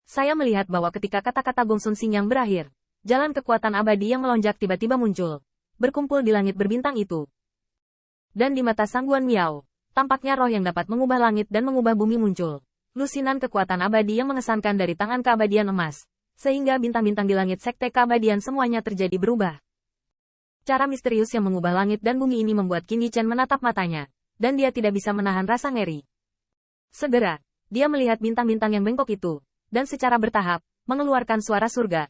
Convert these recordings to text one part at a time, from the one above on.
Saya melihat bahwa ketika kata-kata Gong Sun Xingyang berakhir, jalan kekuatan abadi yang melonjak tiba-tiba muncul, berkumpul di langit berbintang itu. Dan di mata Sangguan Miao, tampaknya roh yang dapat mengubah langit dan mengubah bumi muncul. Lusinan kekuatan abadi yang mengesankan dari tangan keabadian emas, sehingga bintang-bintang di langit sekte keabadian semuanya terjadi berubah. Cara misterius yang mengubah langit dan bumi ini membuat Qin Yichen menatap matanya, dan dia tidak bisa menahan rasa ngeri. Segera, dia melihat bintang-bintang yang bengkok itu, dan secara bertahap, mengeluarkan suara surga.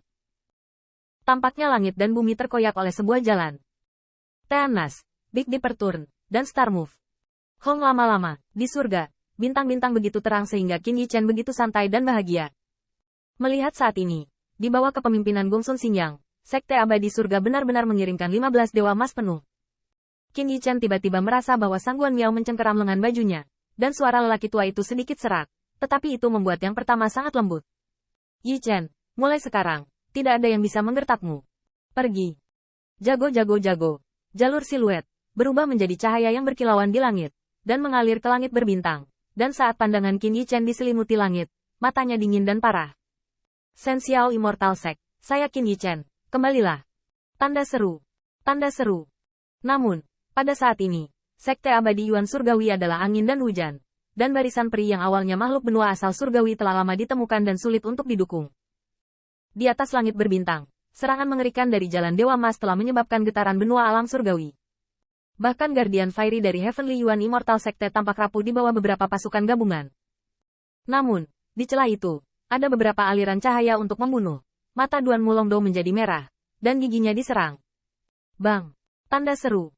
Tampaknya langit dan bumi terkoyak oleh sebuah jalan. Teanas, Big Dipper Turn, dan Star Move. Hong lama-lama, di surga, bintang-bintang begitu terang sehingga Qin Yichen begitu santai dan bahagia. Melihat saat ini, di bawah kepemimpinan Gong Sun Xingyang, Sekte Abadi Surga benar-benar mengirimkan 15 dewa emas penuh. Qin Yichen tiba-tiba merasa bahwa Sangguan Miao mencengkeram lengan bajunya, dan suara lelaki tua itu sedikit serak. Tetapi itu membuat yang pertama sangat lembut. Yichen, mulai sekarang, tidak ada yang bisa menggertakmu. Pergi. Jago. Jalur siluet, berubah menjadi cahaya yang berkilauan di langit, dan mengalir ke langit berbintang. Dan saat pandangan Qin Yichen diselimuti langit, matanya dingin dan parah. Shen Xiao Immortal Sect, saya Qin Yichen, kembalilah. Tanda seru. Namun, pada saat ini, Sekte Abadi Yuan Surgawi adalah angin dan hujan. Dan barisan peri yang awalnya makhluk benua asal surgawi telah lama ditemukan dan sulit untuk didukung. Di atas langit berbintang, serangan mengerikan dari jalan Dewa Emas telah menyebabkan getaran benua alam surgawi. Bahkan Guardian Fiery dari Heavenly Yuan Immortal Sekte tampak rapuh di bawah beberapa pasukan gabungan. Namun, di celah itu, ada beberapa aliran cahaya untuk membunuh. Mata Duan Mulongdo menjadi merah, dan giginya diserang. Bang! Tanda seru.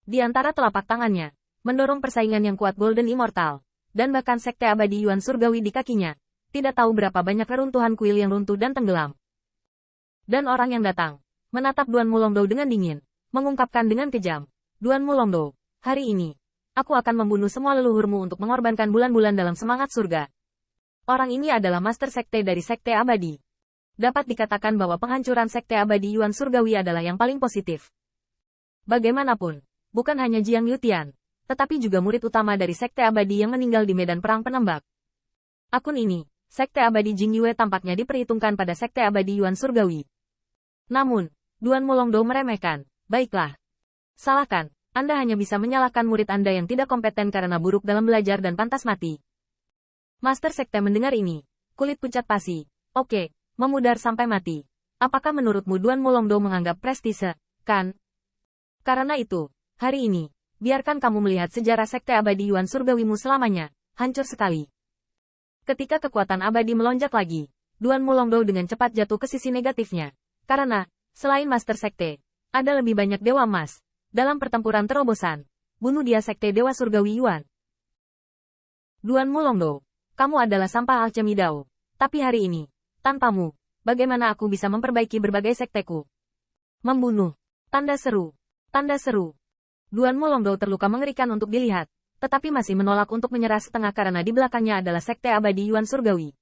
Di antara telapak tangannya, mendorong persaingan yang kuat Golden Immortal, dan bahkan Sekte Abadi Yuan Surgawi di kakinya. Tidak tahu berapa banyak reruntuhan kuil yang runtuh dan tenggelam. Dan orang yang datang, menatap Duan Mulongdo dengan dingin, mengungkapkan dengan kejam, Duan Mulongdo, hari ini, aku akan membunuh semua leluhurmu untuk mengorbankan bulan-bulan dalam semangat surga. Orang ini adalah Master Sekte dari Sekte Abadi. Dapat dikatakan bahwa penghancuran Sekte Abadi Yuan Surgawi adalah yang paling positif. Bagaimanapun, bukan hanya Jiang Yutian, tetapi juga murid utama dari Sekte Abadi yang meninggal di medan perang penembak. Akun ini, Sekte Abadi Jing Yue tampaknya diperhitungkan pada Sekte Abadi Yuan Surgawi. Namun, Duan Mulongdo meremehkan, baiklah. Salahkan, Anda hanya bisa menyalahkan murid Anda yang tidak kompeten karena buruk dalam belajar dan pantas mati. Master Sekte mendengar ini, kulit pucat pasi, oke, memudar sampai mati. Apakah menurutmu Duan Mulongdo menganggap prestise, kan? Karena itu, hari ini, biarkan kamu melihat sejarah Sekte Abadi Yuan Surgawimu selamanya, hancur sekali. Ketika kekuatan abadi melonjak lagi, Duan Mulongdo dengan cepat jatuh ke sisi negatifnya. Karena, selain Master Sekte, ada lebih banyak Dewa Emas. Dalam pertempuran terobosan, bunuh dia Sekte Dewa Surgawi Yuan. Duan Mulongdo, kamu adalah sampah alchemy Dao. Tapi hari ini, tanpamu, bagaimana aku bisa memperbaiki berbagai sekteku? Membunuh. Tanda seru. Duan Mulongdo terluka mengerikan untuk dilihat, tetapi masih menolak untuk menyerah setengah karena di belakangnya adalah Sekte Abadi Yuan Surgawi.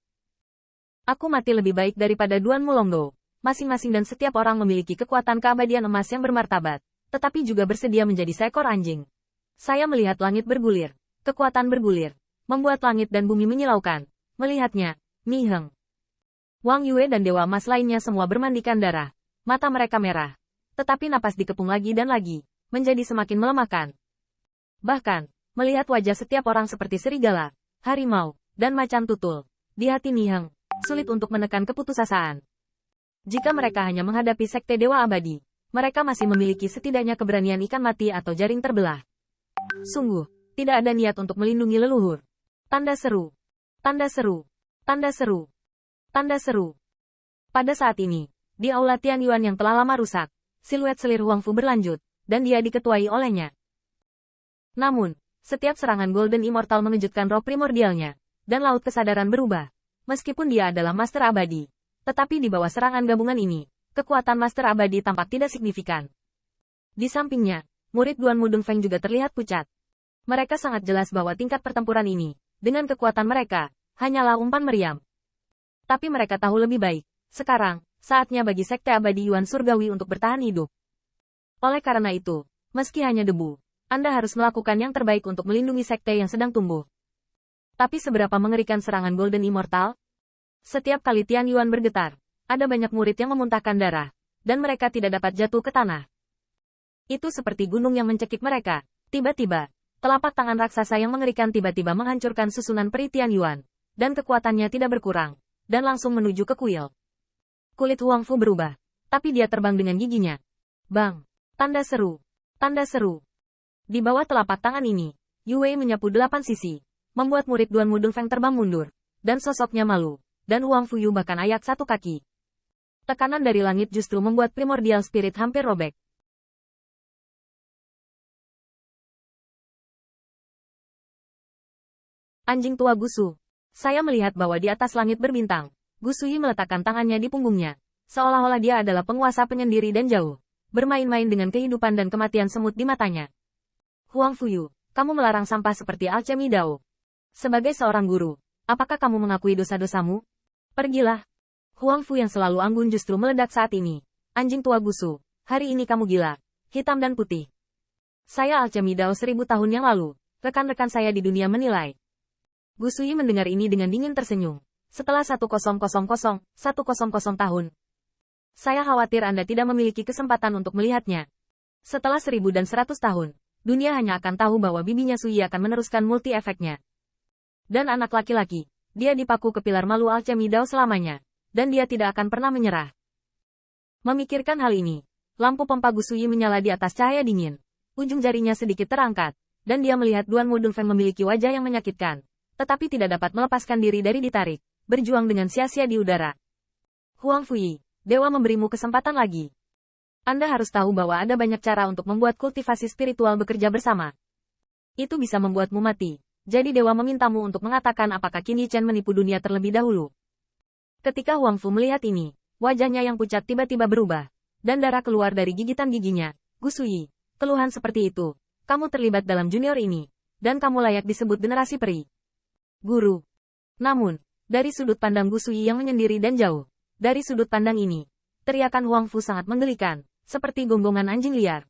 Aku mati lebih baik daripada Duan Mulongdo. Masing-masing dan setiap orang memiliki kekuatan keabadian emas yang bermartabat, tetapi juga bersedia menjadi seekor anjing. Saya melihat langit bergulir, kekuatan bergulir, membuat langit dan bumi menyilaukan. Melihatnya, Mi Heng, Wang Yue dan Dewa Emas lainnya semua bermandikan darah. Mata mereka merah, tetapi napas dikepung lagi dan lagi, menjadi semakin melemahkan. Bahkan, melihat wajah setiap orang seperti serigala, harimau, dan macan tutul, di hati Mi Heng, sulit untuk menekan keputusasaan. Jika mereka hanya menghadapi Sekte Dewa Abadi, mereka masih memiliki setidaknya keberanian ikan mati atau jaring terbelah. Sungguh, tidak ada niat untuk melindungi leluhur. Tanda seru. Pada saat ini, di Aula Tianyuan yang telah lama rusak, siluet selir Huangfu berlanjut, dan dia diketuai olehnya. Namun, setiap serangan Golden Immortal mengejutkan roh primordialnya, dan laut kesadaran berubah. Meskipun dia adalah Master Abadi, tetapi di bawah serangan gabungan ini, kekuatan Master Abadi tampak tidak signifikan. Di sampingnya, murid Duan Mudeng Feng juga terlihat pucat. Mereka sangat jelas bahwa tingkat pertempuran ini, dengan kekuatan mereka, hanyalah umpan meriam. Tapi mereka tahu lebih baik. Sekarang, saatnya bagi Sekte Abadi Yuan Surgawi untuk bertahan hidup. Oleh karena itu, meski hanya debu, Anda harus melakukan yang terbaik untuk melindungi sekte yang sedang tumbuh. Tapi seberapa mengerikan serangan Golden Immortal? Setiap kali Tian Yuan bergetar, ada banyak murid yang memuntahkan darah, dan mereka tidak dapat jatuh ke tanah. Itu seperti gunung yang mencekik mereka. Tiba-tiba, telapak tangan raksasa yang mengerikan tiba-tiba menghancurkan susunan peri Tian Yuan, dan kekuatannya tidak berkurang, dan langsung menuju ke kuil. Kulit Huang Fu berubah, tapi dia terbang dengan giginya. Bang! Tanda seru. Tanda seru. Di bawah telapak tangan ini, Yu Wei menyapu 8 sisi, membuat murid Duan Mudung Feng terbang mundur, dan sosoknya malu, dan Huang Fuyu bahkan ayak 1 kaki. Tekanan dari langit justru membuat primordial spirit hampir robek. Anjing tua Gusu. Saya melihat bahwa di atas langit berbintang, Gusu Yi meletakkan tangannya di punggungnya, seolah-olah dia adalah penguasa penyendiri dan jauh, bermain-main dengan kehidupan dan kematian semut di matanya. Huang Fuyu, kamu melarang sampah seperti alchemy Dao. Sebagai seorang guru, apakah kamu mengakui dosa-dosamu? Pergilah. Huang Fu yang selalu anggun justru meledak saat ini. Anjing tua Gusu, hari ini kamu gila. Hitam dan putih. Saya alchemy Dao 1000 tahun yang lalu. Rekan-rekan saya di dunia menilai. Gusu Yi mendengar ini dengan dingin tersenyum. Setelah 1000 tahun. Saya khawatir Anda tidak memiliki kesempatan untuk melihatnya. Setelah 1100 tahun, dunia hanya akan tahu bahwa bibinya Sui akan meneruskan multi-efeknya. Dan anak laki-laki, dia dipaku ke pilar malu alchemy Dao selamanya, dan dia tidak akan pernah menyerah. Memikirkan hal ini, lampu pompa Gusu Yi menyala di atas cahaya dingin. Ujung jarinya sedikit terangkat, dan dia melihat Duan Mudun Feng memiliki wajah yang menyakitkan, tetapi tidak dapat melepaskan diri dari ditarik, berjuang dengan sia-sia di udara. Huang Fuyi, dewa memberimu kesempatan lagi. Anda harus tahu bahwa ada banyak cara untuk membuat kultivasi spiritual bekerja bersama. Itu bisa membuatmu mati. Jadi dewa memintamu untuk mengatakan apakah Qin Yi Chen menipu dunia terlebih dahulu. Ketika Huang Fu melihat ini, wajahnya yang pucat tiba-tiba berubah, dan darah keluar dari gigitan giginya. Gusu Yi, keluhan seperti itu. Kamu terlibat dalam junior ini, dan kamu layak disebut generasi peri. Guru. Namun, dari sudut pandang Gusu Yi yang menyendiri dan jauh, dari sudut pandang ini, teriakan Huang Fu sangat menggelikan, seperti gonggongan anjing liar.